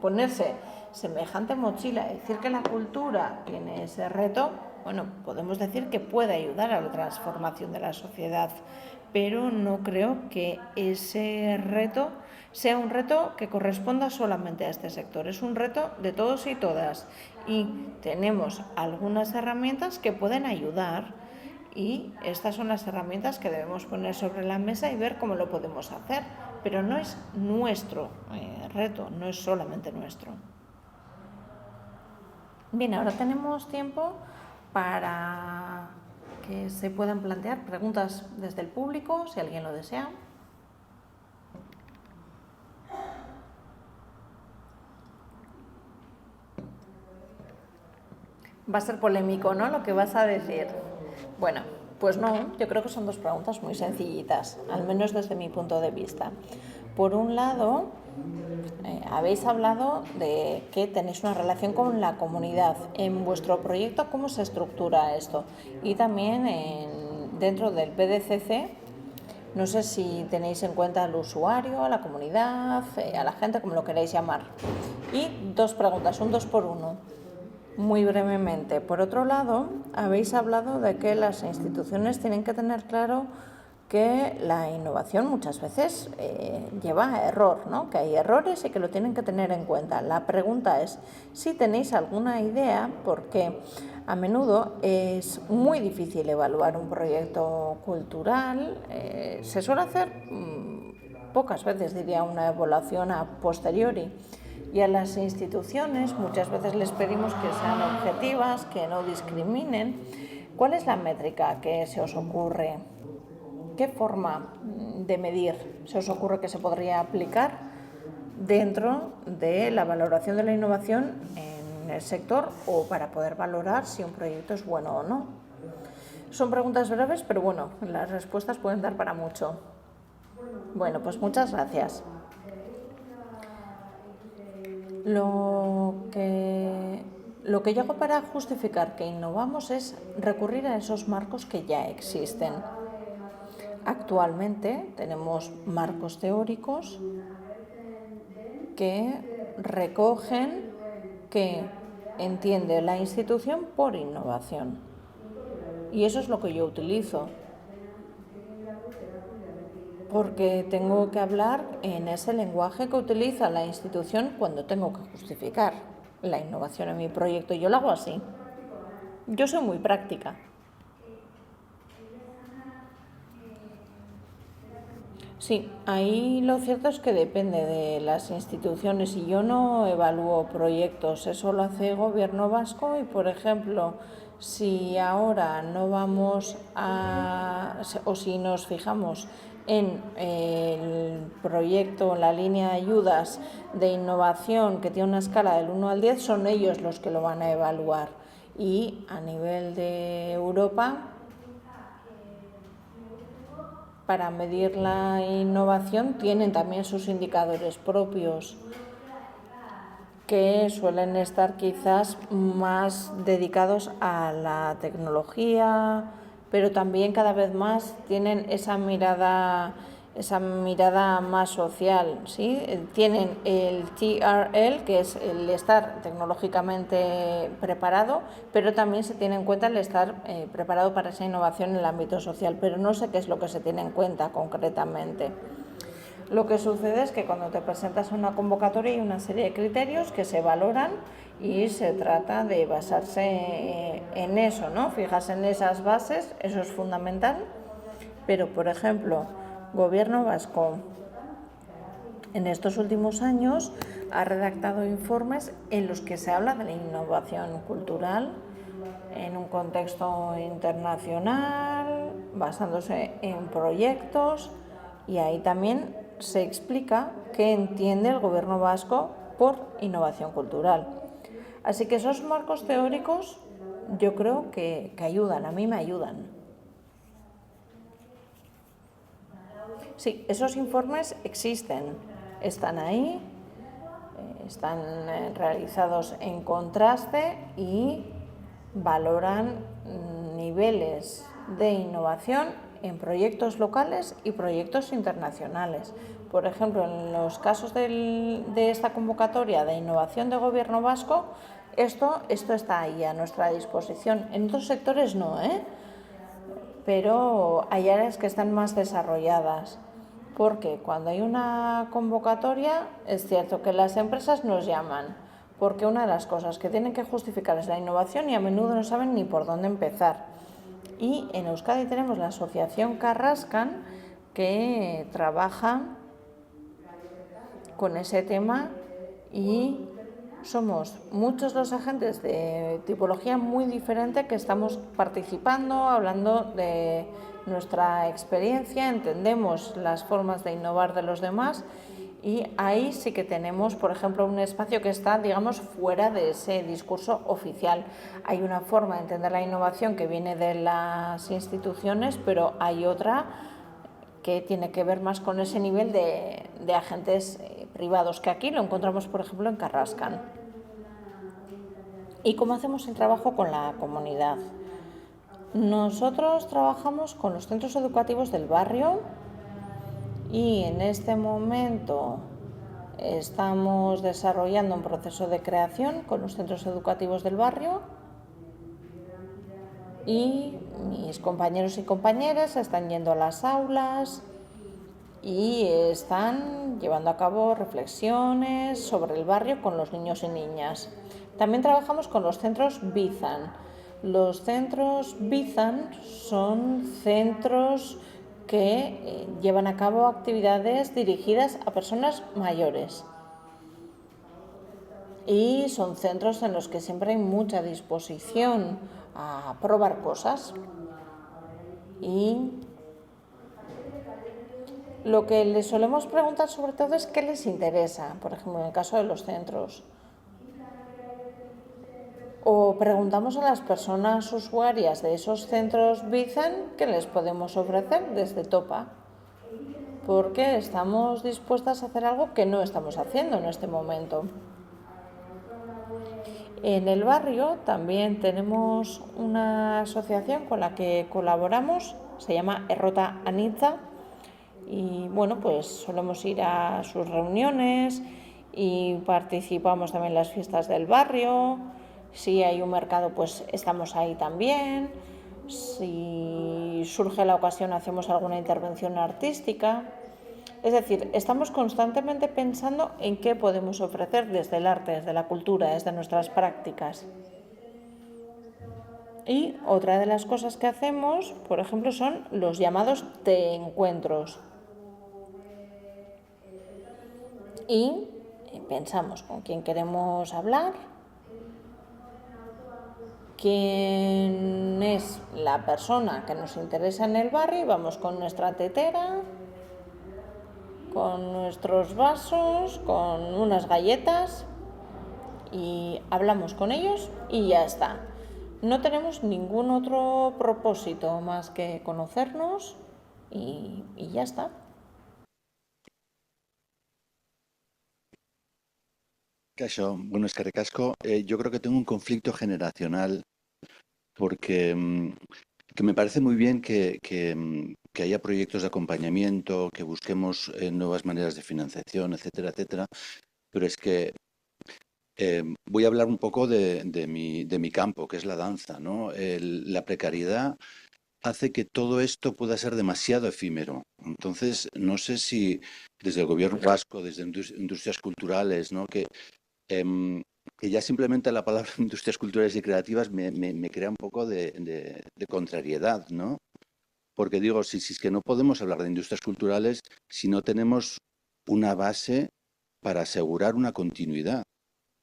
ponerse semejante mochila y decir que la cultura tiene ese reto, bueno, podemos decir que puede ayudar a la transformación de la sociedad, pero no creo que ese reto sea un reto que corresponda solamente a este sector, es un reto de todos y todas, y tenemos algunas herramientas que pueden ayudar, y estas son las herramientas que debemos poner sobre la mesa y ver cómo lo podemos hacer, pero no es nuestro reto, no es solamente nuestro. Bien, ahora tenemos tiempo para que se puedan plantear preguntas desde el público, si alguien lo desea. Va a ser polémico, ¿no?, lo que vas a decir. Bueno, pues no, yo creo que son dos preguntas muy sencillitas, al menos desde mi punto de vista. Por un lado, habéis hablado de que tenéis una relación con la comunidad. En vuestro proyecto, ¿cómo se estructura esto? Y también dentro del PDCC, no sé si tenéis en cuenta al usuario, a la comunidad, a la gente, como lo queráis llamar. Y dos preguntas, un 2 por 1. Muy brevemente. Por otro lado, habéis hablado de que las instituciones tienen que tener claro que la innovación muchas veces lleva a error, ¿no?, que hay errores y que lo tienen que tener en cuenta. La pregunta es si tenéis alguna idea, porque a menudo es muy difícil evaluar un proyecto cultural. Se suele hacer pocas veces diría una evaluación a posteriori. Y a las instituciones muchas veces les pedimos que sean objetivas, que no discriminen. ¿Cuál es la métrica que se os ocurre? ¿Qué forma de medir se os ocurre que se podría aplicar dentro de la valoración de la innovación en el sector o para poder valorar si un proyecto es bueno o no? Son preguntas breves, pero bueno, las respuestas pueden dar para mucho. Bueno, pues muchas gracias. Lo que yo hago para justificar que innovamos es recurrir a esos marcos que ya existen. Actualmente tenemos marcos teóricos que recogen qué entiende la institución por innovación. Y eso es lo que yo utilizo, porque tengo que hablar en ese lenguaje que utiliza la institución cuando tengo que justificar la innovación en mi proyecto. Yo lo hago así. Yo soy muy práctica. Sí, ahí lo cierto es que depende de las instituciones y yo no evalúo proyectos, eso lo hace el Gobierno vasco y, por ejemplo, si ahora no vamos o si nos fijamos en el proyecto, la línea de ayudas de innovación que tiene una escala del 1 al 10, son ellos los que lo van a evaluar. Y a nivel de Europa, para medir la innovación tienen también sus indicadores propios que suelen estar quizás más dedicados a la tecnología, pero también cada vez más tienen esa mirada más social, ¿sí? Tienen el TRL, que es el estar tecnológicamente preparado, pero también se tiene en cuenta el estar preparado para esa innovación en el ámbito social, pero no sé qué es lo que se tiene en cuenta concretamente. Lo que sucede es que cuando te presentas a una convocatoria hay una serie de criterios que se valoran y se trata de basarse en eso, ¿no? Fijarse en esas bases, eso es fundamental, pero por ejemplo, Gobierno vasco en estos últimos años ha redactado informes en los que se habla de la innovación cultural en un contexto internacional, basándose en proyectos, y ahí también se explica qué entiende el Gobierno vasco por innovación cultural. Así que esos marcos teóricos yo creo que ayudan, a mí me ayudan. Sí, esos informes existen, están ahí, están realizados en contraste y valoran niveles de innovación en proyectos locales y proyectos internacionales. Por ejemplo, en los casos de esta convocatoria de innovación de Gobierno vasco, esto está ahí a nuestra disposición. En otros sectores no, pero hay áreas que están más desarrolladas. Porque cuando hay una convocatoria es cierto que las empresas nos llaman, porque una de las cosas que tienen que justificar es la innovación y a menudo no saben ni por dónde empezar. Y en Euskadi tenemos la asociación Carrascan, que trabaja con ese tema y somos muchos los agentes de tipología muy diferente que estamos participando, hablando de nuestra experiencia, entendemos las formas de innovar de los demás y ahí sí que tenemos, por ejemplo, un espacio que está, digamos, fuera de ese discurso oficial. Hay una forma de entender la innovación que viene de las instituciones, pero hay otra que tiene que ver más con ese nivel de agentes privados, que aquí lo encontramos, por ejemplo, en Carrascan. ¿Y cómo hacemos el trabajo con la comunidad? Nosotros trabajamos con los centros educativos del barrio y en este momento estamos desarrollando un proceso de creación con los centros educativos del barrio y mis compañeros y compañeras están yendo a las aulas y están llevando a cabo reflexiones sobre el barrio con los niños y niñas. También trabajamos con los centros Bizan. Los centros Bizan son centros que llevan a cabo actividades dirigidas a personas mayores. Y son centros en los que siempre hay mucha disposición a probar cosas. Y lo que les solemos preguntar sobre todo es qué les interesa, por ejemplo, en el caso de los centros. O preguntamos a las personas usuarias de esos centros Bizen qué les podemos ofrecer desde Topa, porque estamos dispuestas a hacer algo que no estamos haciendo en este momento. En el barrio también tenemos una asociación con la que colaboramos, se llama Errota Anitza, y bueno, pues solemos ir a sus reuniones y participamos también en las fiestas del barrio. Si hay un mercado, pues estamos ahí también. Si surge la ocasión, hacemos alguna intervención artística. Es decir, estamos constantemente pensando en qué podemos ofrecer desde el arte, desde la cultura, desde nuestras prácticas. Y otra de las cosas que hacemos, por ejemplo, son los llamados te-encuentros. Y pensamos con quién queremos hablar, quién es la persona que nos interesa en el barrio, y vamos con nuestra tetera, con nuestros vasos, con unas galletas y hablamos con ellos y ya está. No tenemos ningún otro propósito más que conocernos y ya está. Caixo, bueno, eskerrik asko. Yo creo que tengo un conflicto generacional porque que me parece muy bien que haya proyectos de acompañamiento, que busquemos nuevas maneras de financiación, etcétera, etcétera. Pero es que voy a hablar un poco de mi campo, que es la danza, ¿no? La precariedad hace que todo esto pueda ser demasiado efímero. Entonces, no sé si desde el gobierno vasco, desde industrias culturales, ¿no? Que ya simplemente la palabra industrias culturales y creativas me crea un poco de contrariedad, ¿no? Porque digo, si es que no podemos hablar de industrias culturales si no tenemos una base para asegurar una continuidad.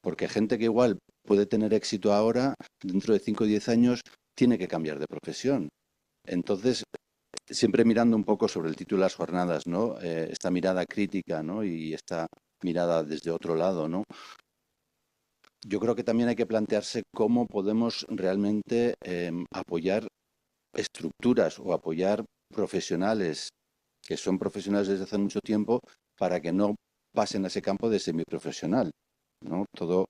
Porque gente que igual puede tener éxito ahora, dentro de 5 o 10 años, tiene que cambiar de profesión. Entonces, siempre mirando un poco sobre el título de las jornadas, ¿no? Esta mirada crítica, ¿no? Y esta mirada desde otro lado, ¿no? Yo creo que también hay que plantearse cómo podemos realmente apoyar estructuras o apoyar profesionales que son profesionales desde hace mucho tiempo para que no pasen a ese campo de semiprofesional, ¿no? Todo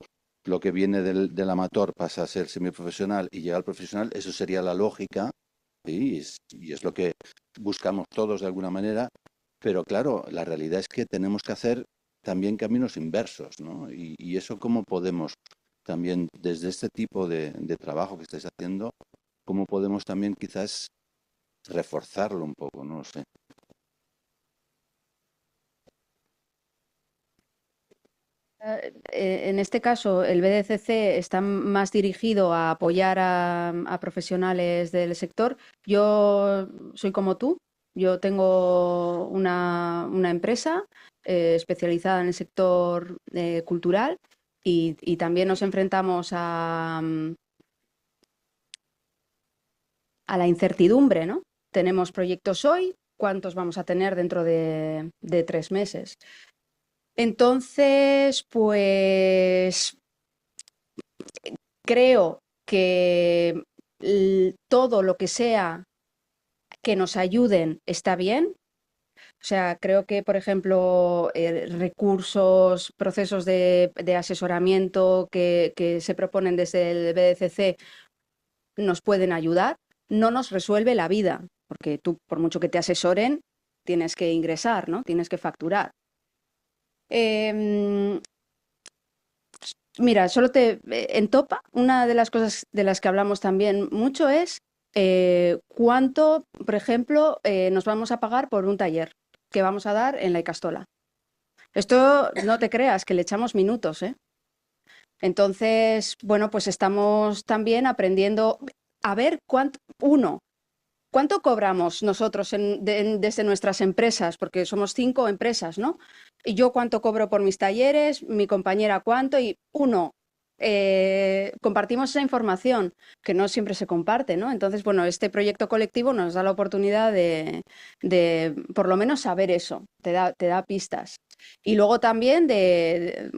lo que viene del amateur pasa a ser semiprofesional y llega al profesional, eso sería la lógica, ¿sí? Y es lo que buscamos todos de alguna manera, pero claro, la realidad es que tenemos que hacer también caminos inversos, ¿no? Y eso cómo podemos también, desde este tipo de trabajo que estáis haciendo, cómo podemos también quizás reforzarlo un poco, no lo sé. En este caso, el BDCC está más dirigido a apoyar a profesionales del sector. Yo soy como tú, yo tengo una empresa especializada en el sector cultural y también nos enfrentamos a la incertidumbre, ¿no? Tenemos proyectos hoy, ¿cuántos vamos a tener dentro de 3 meses? Entonces, pues creo que todo lo que sea que nos ayuden está bien. O sea, creo que, por ejemplo, recursos, procesos de asesoramiento que se proponen desde el BDCC nos pueden ayudar. No nos resuelve la vida, porque tú, por mucho que te asesoren, tienes que ingresar, ¿no? Tienes que facturar. Mira, en Topa, una de las cosas de las que hablamos también mucho es cuánto, por ejemplo, nos vamos a pagar por un taller que vamos a dar en la Icastola. Esto no te creas, que le echamos minutos, ¿eh? Entonces, bueno, pues estamos también aprendiendo a ver ¿Cuánto cobramos nosotros desde nuestras empresas? Porque somos 5 empresas, ¿no? Y yo cuánto cobro por mis talleres, mi compañera cuánto, y compartimos esa información que no siempre se comparte, ¿no? Entonces, bueno, este proyecto colectivo nos da la oportunidad de por lo menos saber eso, te da pistas. Y luego también de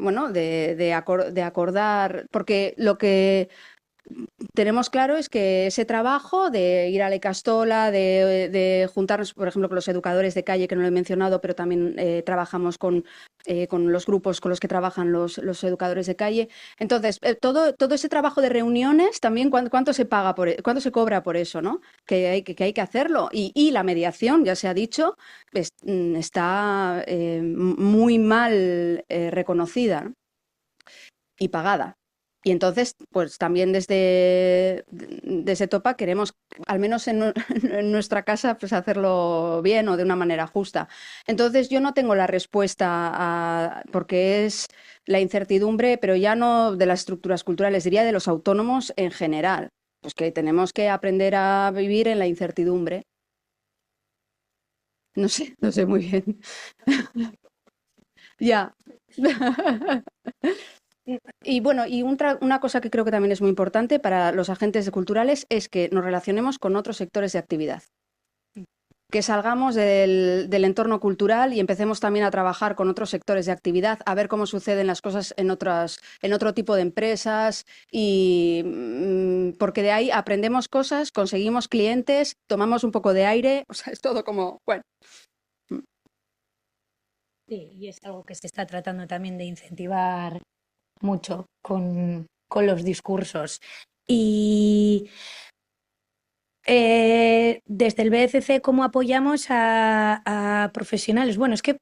acordar, porque lo que tenemos claro es que ese trabajo de ir a la Icastola, de juntarnos, por ejemplo, con los educadores de calle, que no lo he mencionado, pero también trabajamos con los grupos con los que trabajan los educadores de calle. Entonces, todo ese trabajo de reuniones, también cuánto se paga cuánto se cobra por eso, ¿no? Que hay que hacerlo. Y la mediación, ya se ha dicho, está muy mal reconocida, ¿no? Y pagada. Y entonces, pues también desde Topa queremos, al menos en nuestra casa, pues hacerlo bien o de una manera justa. Entonces yo no tengo la respuesta porque es la incertidumbre, pero ya no de las estructuras culturales, diría de los autónomos en general. Pues que tenemos que aprender a vivir en la incertidumbre. No sé muy bien. Ya. Y bueno, y una cosa que creo que también es muy importante para los agentes culturales es que nos relacionemos con otros sectores de actividad. Que salgamos del entorno cultural y empecemos también a trabajar con otros sectores de actividad, a ver cómo suceden las cosas en otro tipo de empresas, y porque de ahí aprendemos cosas, conseguimos clientes, tomamos un poco de aire, o sea, es todo como, bueno. Sí, y es algo que se está tratando también de incentivar mucho con los discursos. Y desde el BDCC, ¿cómo apoyamos a profesionales? Bueno, es que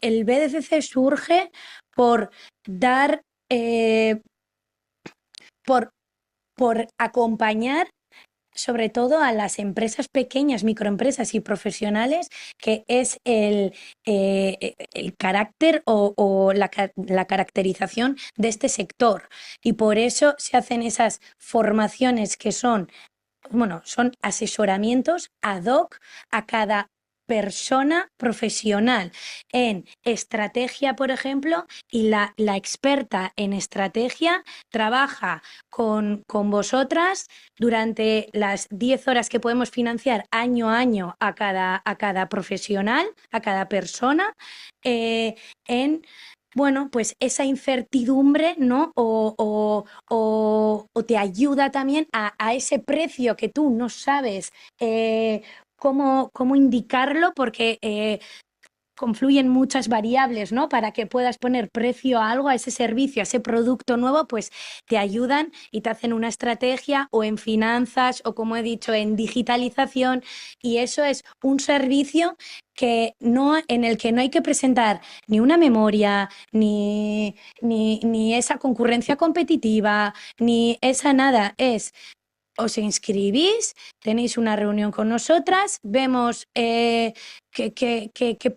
el BDCC surge por dar, por acompañar sobre todo a las empresas pequeñas, microempresas y profesionales, que es el carácter o la caracterización de este sector. Y por eso se hacen esas formaciones que son asesoramientos ad hoc a cada persona profesional en estrategia, por ejemplo, y la experta en estrategia trabaja con vosotras durante las 10 horas que podemos financiar año a año a cada profesional, a cada persona, en pues esa incertidumbre, ¿no? O te ayuda también a ese precio que tú no sabes cómo indicarlo, porque confluyen muchas variables, ¿no? Para que puedas poner precio a algo, a ese servicio, a ese producto nuevo, pues te ayudan y te hacen una estrategia, o en finanzas, o como he dicho, en digitalización, y eso es un servicio en el que no hay que presentar ni una memoria, ni esa concurrencia competitiva, ni esa nada. Os inscribís, tenéis una reunión con nosotras, vemos qué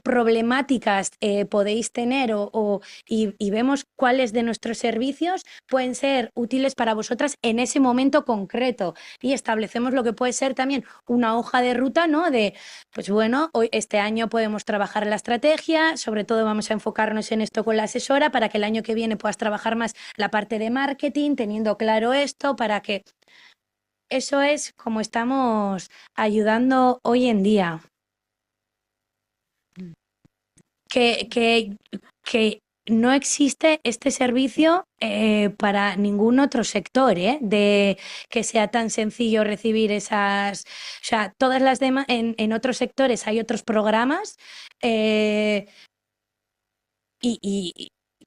problemáticas podéis tener y vemos cuáles de nuestros servicios pueden ser útiles para vosotras en ese momento concreto, y establecemos lo que puede ser también una hoja de ruta, ¿no? Hoy, este año podemos trabajar la estrategia, sobre todo vamos a enfocarnos en esto con la asesora, para que el año que viene puedas trabajar más la parte de marketing, teniendo claro esto, para que... Eso es como estamos ayudando hoy en día. Que no existe este servicio para ningún otro sector, de que sea tan sencillo recibir esas... O sea, todas las demás, en otros sectores hay otros programas,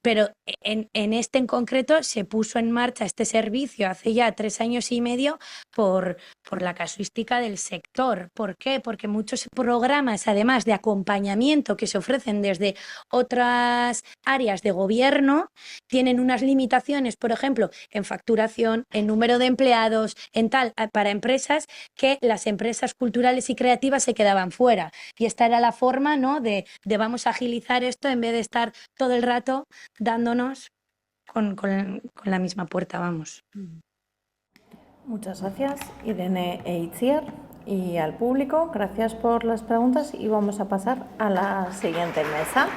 pero en este en concreto se puso en marcha este servicio hace ya 3 años y medio por la casuística del sector. ¿Por qué? Porque muchos programas, además de acompañamiento que se ofrecen desde otras áreas de gobierno, tienen unas limitaciones, por ejemplo, en facturación, en número de empleados, en tal, para empresas, que las empresas culturales y creativas se quedaban fuera. Y esta era la forma, ¿no? de vamos a agilizar esto, en vez de estar todo el rato dándonos con la misma puerta, vamos. Muchas gracias, Irene e Itziar. y al público. Gracias por las preguntas y vamos a pasar a la siguiente mesa.